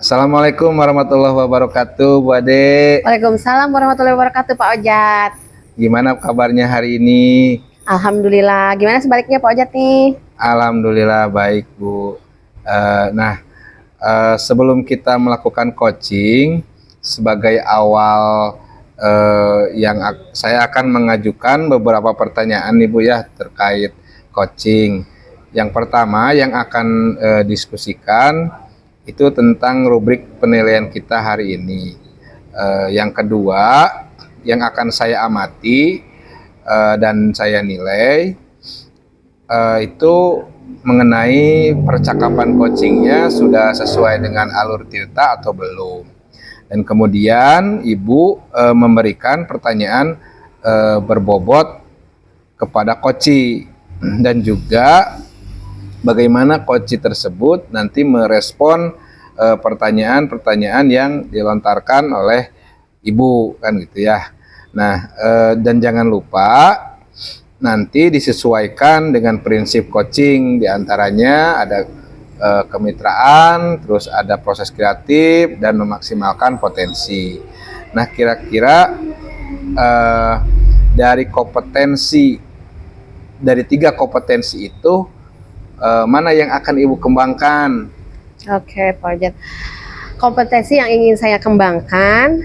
Assalamualaikum warahmatullahi wabarakatuh, Bu Ade. Waalaikumsalam warahmatullahi wabarakatuh, Pak Ojat. Gimana kabarnya hari ini? Alhamdulillah. Gimana sebaliknya Pak Ojat nih? Alhamdulillah baik, Bu. Sebelum kita melakukan coaching, sebagai awal saya akan mengajukan beberapa pertanyaan nih, Bu ya, terkait coaching. Yang pertama yang akan diskusikan itu tentang rubrik penilaian kita hari ini. Yang kedua yang akan saya amati dan saya nilai itu mengenai percakapan coachingnya sudah sesuai dengan alur Tirta atau belum. Dan kemudian Ibu memberikan pertanyaan berbobot kepada coach dan juga bagaimana coach tersebut nanti merespon pertanyaan-pertanyaan yang dilontarkan oleh Ibu, kan gitu ya. Nah, dan jangan lupa nanti disesuaikan dengan prinsip coaching, diantaranya ada kemitraan, terus ada proses kreatif dan memaksimalkan potensi. Nah, kira-kira dari tiga kompetensi itu mana yang akan Ibu kembangkan? Oke, Pak Ojat. Kompetensi yang ingin saya kembangkan,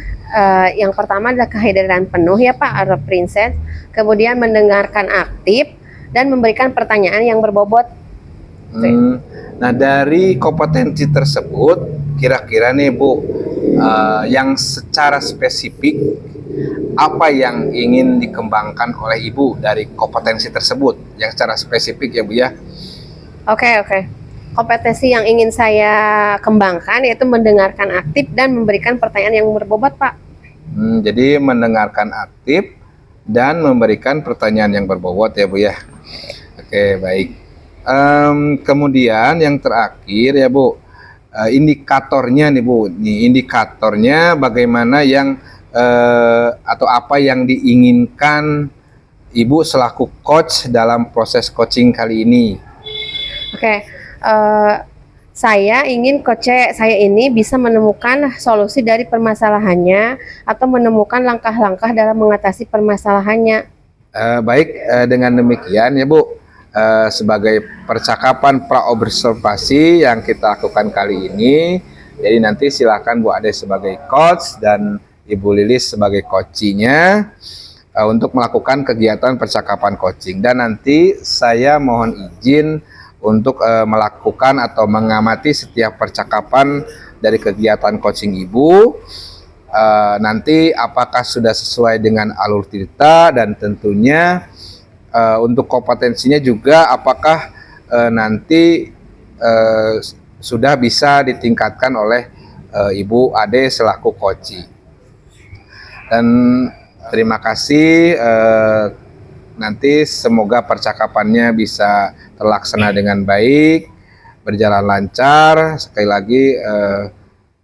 yang pertama adalah kehadiran penuh ya Pak, atau prinsip. Kemudian mendengarkan aktif dan memberikan pertanyaan yang berbobot. Nah, dari kompetensi tersebut, kira-kira nih Bu, yang secara spesifik apa yang ingin dikembangkan oleh Ibu dari kompetensi tersebut, yang secara spesifik ya Bu ya? Oke. Kompetensi yang ingin saya kembangkan yaitu mendengarkan aktif dan memberikan pertanyaan yang berbobot, Pak. Jadi mendengarkan aktif dan memberikan pertanyaan yang berbobot ya Bu ya. Oke, baik. Kemudian yang terakhir ya Bu, indikatornya nih Bu. Indikatornya bagaimana yang atau apa yang diinginkan Ibu selaku coach dalam proses coaching kali ini? Oke. Saya ingin coach saya ini bisa menemukan solusi dari permasalahannya atau menemukan langkah-langkah dalam mengatasi permasalahannya. Baik, dengan demikian ya Bu, sebagai percakapan pra-observasi yang kita lakukan kali ini, jadi nanti silakan Bu Ade sebagai coach dan Ibu Lilis sebagai coachingnya untuk melakukan kegiatan percakapan coaching. Dan nanti saya mohon izin untuk melakukan atau mengamati setiap percakapan dari kegiatan coaching Ibu. Nanti apakah sudah sesuai dengan alur Tirta, dan tentunya untuk kompetensinya juga apakah nanti sudah bisa ditingkatkan oleh Ibu Ade selaku coach. Dan terima kasih. Nanti semoga percakapannya bisa terlaksana dengan baik, berjalan lancar. Sekali lagi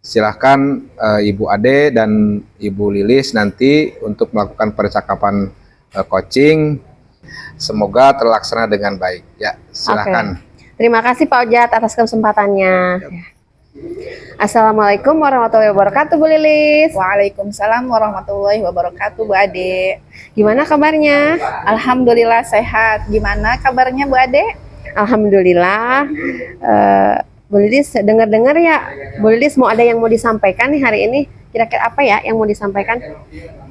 silahkan Ibu Ade dan Ibu Lilis nanti untuk melakukan percakapan coaching. Semoga terlaksana dengan baik. Ya, silahkan. Oke. Terima kasih Pak Ojat atas kesempatannya. Yep. Assalamualaikum warahmatullahi wabarakatuh, Bu Lilis. Waalaikumsalam warahmatullahi wabarakatuh, Bu Ade. Gimana kabarnya? Alhamdulillah sehat. Gimana kabarnya Bu Ade? Alhamdulillah. Bu Lilis dengar-dengar ya, Bu Lilis mau ada yang mau disampaikan nih hari ini. Kira-kira apa ya yang mau disampaikan?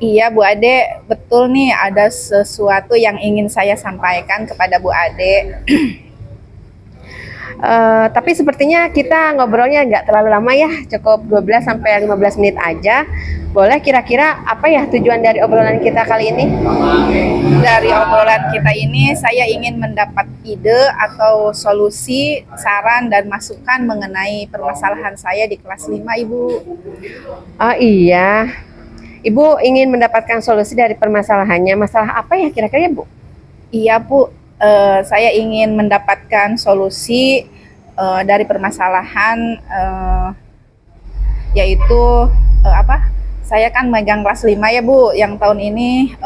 Iya Bu Ade, betul nih ada sesuatu yang ingin saya sampaikan kepada Bu Ade. Tapi sepertinya kita ngobrolnya nggak terlalu lama ya, cukup 12-15 menit aja. Boleh kira-kira apa ya tujuan dari obrolan kita kali ini? Dari obrolan kita ini saya ingin mendapat ide atau solusi, saran dan masukan mengenai permasalahan saya di kelas 5 Ibu. Oh iya, Ibu ingin mendapatkan solusi dari permasalahannya. Masalah apa ya kira-kira Bu? Iya Bu, saya ingin mendapatkan solusi dari permasalahan yaitu saya kan megang kelas 5 ya Bu, yang tahun ini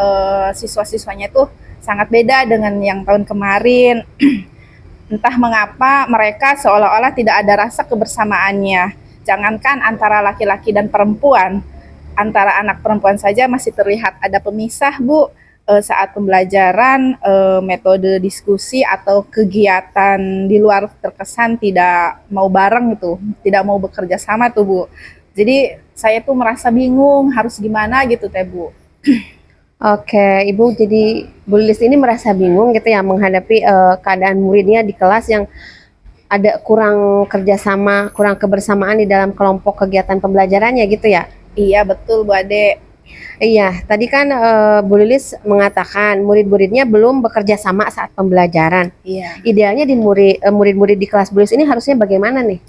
siswa-siswanya tuh sangat beda dengan yang tahun kemarin. Entah mengapa mereka seolah-olah tidak ada rasa kebersamaannya. Jangankan antara laki-laki dan perempuan, antara anak perempuan saja masih terlihat ada pemisah, Bu. Saat pembelajaran, metode diskusi atau kegiatan di luar terkesan tidak mau bareng gitu, tidak mau bekerja sama tuh, Bu. Jadi saya tuh merasa bingung harus gimana gitu teh, Bu. Oke, Ibu, jadi Bu Lilis ini merasa bingung gitu ya menghadapi keadaan muridnya di kelas yang ada kurang kerjasama, kurang kebersamaan di dalam kelompok kegiatan pembelajarannya gitu ya. Iya betul, Bu Ade. Iya, tadi kan Bu Lilis mengatakan murid-muridnya belum bekerja sama saat pembelajaran. Iya. Idealnya di murid-murid di kelas Bu Lilis ini harusnya bagaimana nih?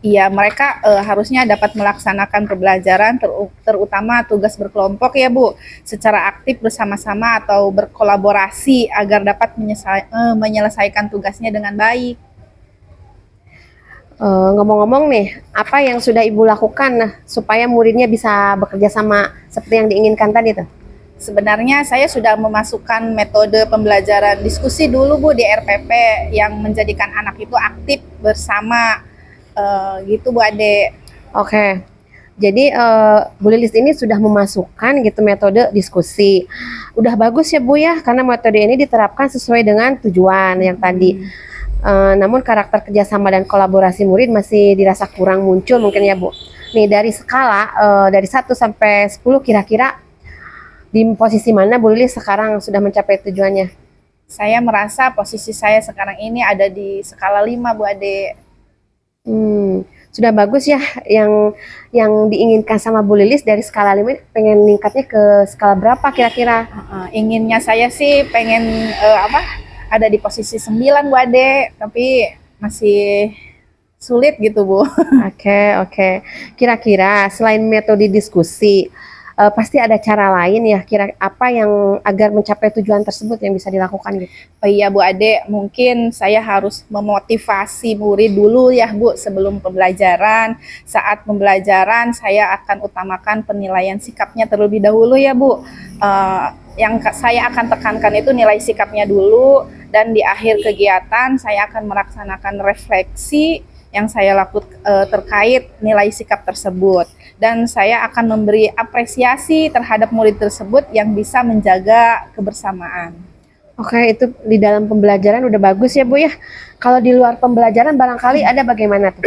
Iya, mereka harusnya dapat melaksanakan pembelajaran terutama tugas berkelompok ya, Bu, secara aktif bersama-sama atau berkolaborasi agar dapat menyelesaikan tugasnya dengan baik. Ngomong-ngomong nih, apa yang sudah Ibu lakukan supaya muridnya bisa bekerja sama seperti yang diinginkan tadi tuh? Sebenarnya saya sudah memasukkan metode pembelajaran diskusi dulu, Bu, di RPP yang menjadikan anak itu aktif bersama gitu, Bu Ade. Oke. Jadi Bu Lilis ini sudah memasukkan gitu metode diskusi. Udah bagus ya Bu ya, karena metode ini diterapkan sesuai dengan tujuan yang tadi. Namun karakter kerjasama dan kolaborasi murid masih dirasa kurang muncul mungkin ya Bu. Nih dari skala dari 1 sampai 10 kira-kira di posisi mana Bu Lilis sekarang sudah mencapai tujuannya? Saya merasa posisi saya sekarang ini ada di skala 5, Bu Ade. Sudah bagus ya, yang diinginkan sama Bu Lilis dari skala 5 pengen ningkatnya ke skala berapa kira-kira? Inginnya saya sih pengen ada di posisi 9, Bu Ade, tapi masih sulit gitu, Bu. Oke. Kira-kira selain metode diskusi, pasti ada cara lain ya, kira apa yang agar mencapai tujuan tersebut yang bisa dilakukan gitu? Oh iya, Bu Ade, mungkin saya harus memotivasi murid dulu ya, Bu, sebelum pembelajaran. Saat pembelajaran saya akan utamakan penilaian sikapnya terlebih dahulu ya, Bu. Yang saya akan tekankan itu nilai sikapnya dulu, dan di akhir kegiatan saya akan melaksanakan refleksi yang saya lakukan terkait nilai sikap tersebut, dan saya akan memberi apresiasi terhadap murid tersebut yang bisa menjaga kebersamaan. Oke, itu di dalam pembelajaran udah bagus ya Bu ya. Kalau di luar pembelajaran barangkali ada bagaimana tuh?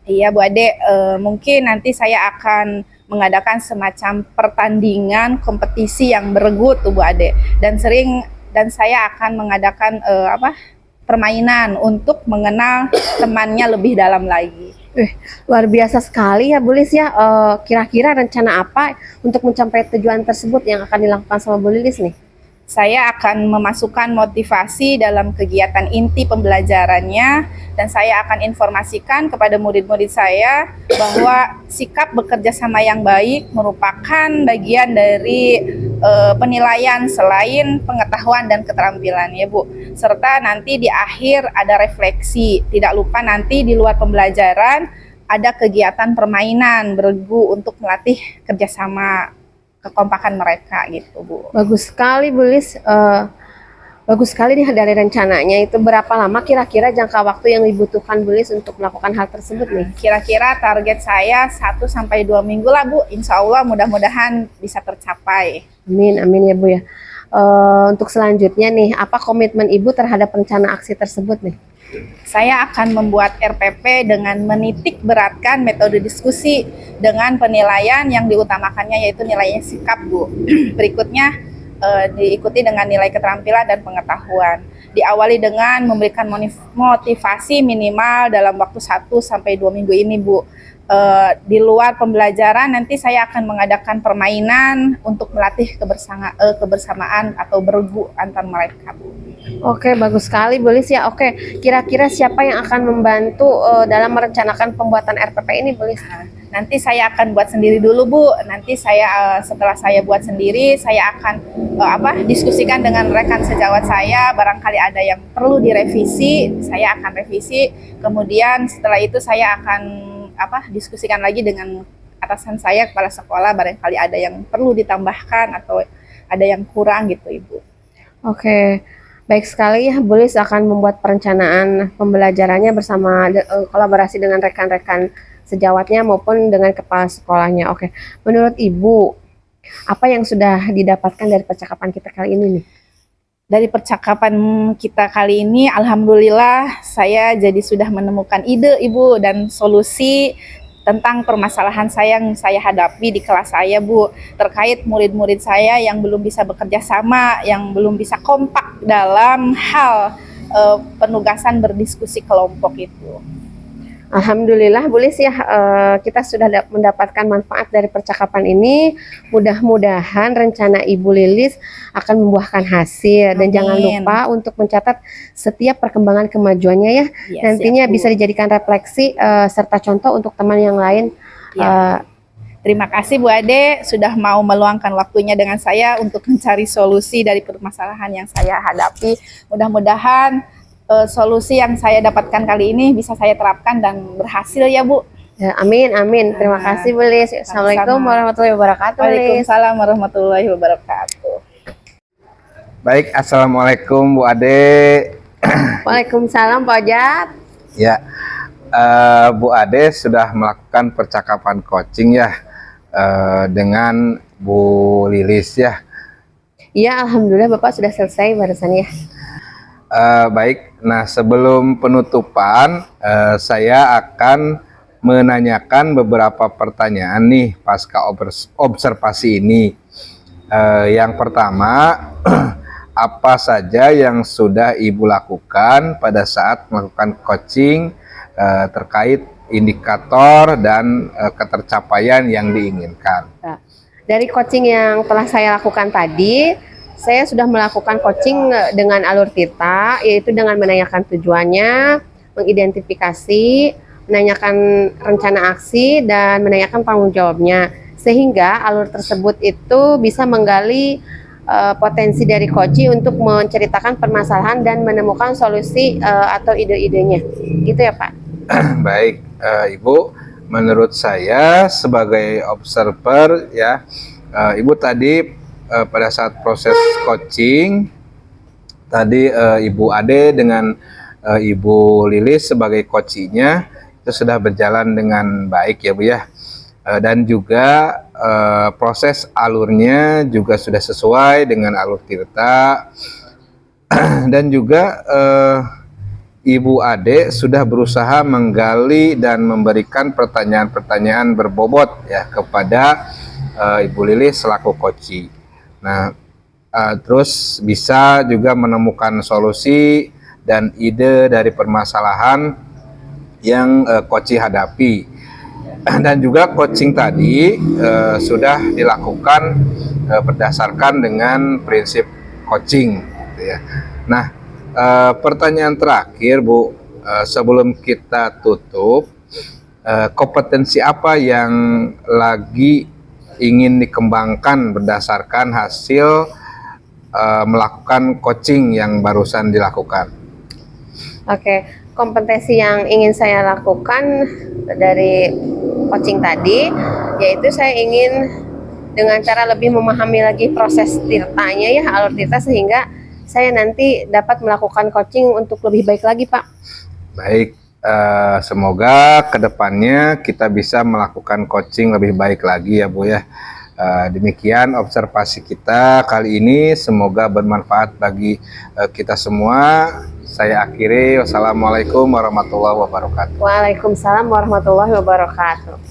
Iya, Bu Ade, mungkin nanti saya akan mengadakan semacam pertandingan kompetisi yang beregu tuh, Bu Ade, dan saya akan mengadakan permainan untuk mengenal temannya lebih dalam lagi. Luar biasa sekali ya Bu Lilis ya. Kira-kira rencana apa untuk mencapai tujuan tersebut yang akan dilakukan sama Bu Lilis nih? Saya akan memasukkan motivasi dalam kegiatan inti pembelajarannya, dan saya akan informasikan kepada murid-murid saya bahwa sikap bekerja sama yang baik merupakan bagian dari penilaian selain pengetahuan dan keterampilan ya, Bu. Serta nanti di akhir ada refleksi. Tidak lupa nanti di luar pembelajaran ada kegiatan permainan beregu untuk melatih kerjasama, kekompakan mereka gitu, Bu. Bagus sekali Bu Lilis. Bagus sekali nih dari rencananya. Itu berapa lama kira-kira jangka waktu yang dibutuhkan Bu Lilis untuk melakukan hal tersebut nih? Kira-kira target saya 1 sampai 2 minggu lah, Bu. Insya Allah mudah-mudahan bisa tercapai. Amin ya Bu ya. Untuk selanjutnya nih, apa komitmen Ibu terhadap rencana aksi tersebut nih? Saya akan membuat RPP dengan menitik beratkan metode diskusi dengan penilaian yang diutamakannya yaitu nilainya sikap, Bu. Berikutnya diikuti dengan nilai keterampilan dan pengetahuan. Diawali dengan memberikan motivasi minimal dalam waktu 1 sampai 2 minggu ini, Bu. Di luar pembelajaran nanti saya akan mengadakan permainan untuk melatih kebersamaan atau beregu antar mereka, Bu. Oke, bagus sekali Bu Lilis ya. Oke, kira-kira siapa yang akan membantu dalam merencanakan pembuatan RPP ini Bu Lilis? Nanti saya akan buat sendiri dulu, Bu. Nanti saya setelah saya buat sendiri, saya akan diskusikan dengan rekan sejawat saya. Barangkali ada yang perlu direvisi, saya akan revisi. Kemudian setelah itu saya akan diskusikan lagi dengan atasan saya, kepala sekolah. Barangkali ada yang perlu ditambahkan atau ada yang kurang gitu, Ibu. Oke. Baik sekali ya, Bu Lilis akan membuat perencanaan pembelajarannya bersama kolaborasi dengan rekan-rekan sejawatnya maupun dengan kepala sekolahnya. Oke, menurut Ibu, apa yang sudah didapatkan dari percakapan kita kali ini nih? Dari percakapan kita kali ini, alhamdulillah saya jadi sudah menemukan ide Ibu dan solusi tentang permasalahan yang saya hadapi di kelas saya, Bu, terkait murid-murid saya yang belum bisa bekerja sama, yang belum bisa kompak dalam hal penugasan berdiskusi kelompok itu. Alhamdulillah Bu Lis ya, kita sudah mendapatkan manfaat dari percakapan ini. Mudah-mudahan rencana Ibu Lilis akan membuahkan hasil. Dan Amin. jangan lupa untuk mencatat setiap perkembangan kemajuannya ya. Ya, Nantinya siap, Bu. bisa dijadikan refleksi serta contoh untuk teman yang lain. Ya. Terima kasih Bu Ade sudah mau meluangkan waktunya dengan saya untuk mencari solusi dari permasalahan yang saya hadapi. Mudah-mudahan solusi yang saya dapatkan kali ini bisa saya terapkan dan berhasil ya Bu. Ya, amin, amin. Terima kasih Bu Lis. Assalamualaikum Sama-sama. warahmatullahi wabarakatuh. Bu Lis. Waalaikumsalam warahmatullahi wabarakatuh. Baik, assalamualaikum Bu Ade. Waalaikumsalam Pak Ojat. Ya, Bu Ade sudah melakukan percakapan coaching ya dengan Bu Lilis ya. Iya, alhamdulillah Bapak sudah selesai barusan ya. Baik, nah sebelum penutupan saya akan menanyakan beberapa pertanyaan nih pasca observasi ini. Yang pertama, apa saja yang sudah Ibu lakukan pada saat melakukan coaching terkait indikator dan ketercapaian yang diinginkan? Dari coaching yang telah saya lakukan tadi, saya sudah melakukan coaching dengan alur Tirta, yaitu dengan menanyakan tujuannya, mengidentifikasi, menanyakan rencana aksi, dan menanyakan tanggung jawabnya. Sehingga alur tersebut itu bisa menggali potensi dari coach untuk menceritakan permasalahan dan menemukan solusi atau ide-idenya. Gitu ya Pak? Baik, Ibu, menurut saya sebagai observer ya, Ibu tadi pada saat proses coaching tadi Ibu Ade dengan Ibu Lilis sebagai coachingnya itu sudah berjalan dengan baik ya Bu ya, dan juga proses alurnya juga sudah sesuai dengan alur Tirta dan juga Ibu Ade sudah berusaha menggali dan memberikan pertanyaan-pertanyaan berbobot ya kepada Ibu Lilis selaku coaching. Nah, terus bisa juga menemukan solusi dan ide dari permasalahan yang coaching hadapi. Dan juga coaching tadi sudah dilakukan berdasarkan dengan prinsip coaching. Gitu ya. Nah, pertanyaan terakhir Bu, sebelum kita tutup, kompetensi apa yang lagi ingin dikembangkan berdasarkan hasil melakukan coaching yang barusan dilakukan? Oke, kompetensi yang ingin saya lakukan dari coaching tadi, yaitu saya ingin dengan cara lebih memahami lagi proses tirtanya ya, alur tirta, sehingga saya nanti dapat melakukan coaching untuk lebih baik lagi Pak. Baik, semoga kedepannya kita bisa melakukan coaching lebih baik lagi ya Bu ya. Demikian observasi kita kali ini, semoga bermanfaat bagi kita semua. Saya akhiri, wassalamualaikum warahmatullahi wabarakatuh. Waalaikumsalam warahmatullahi wabarakatuh.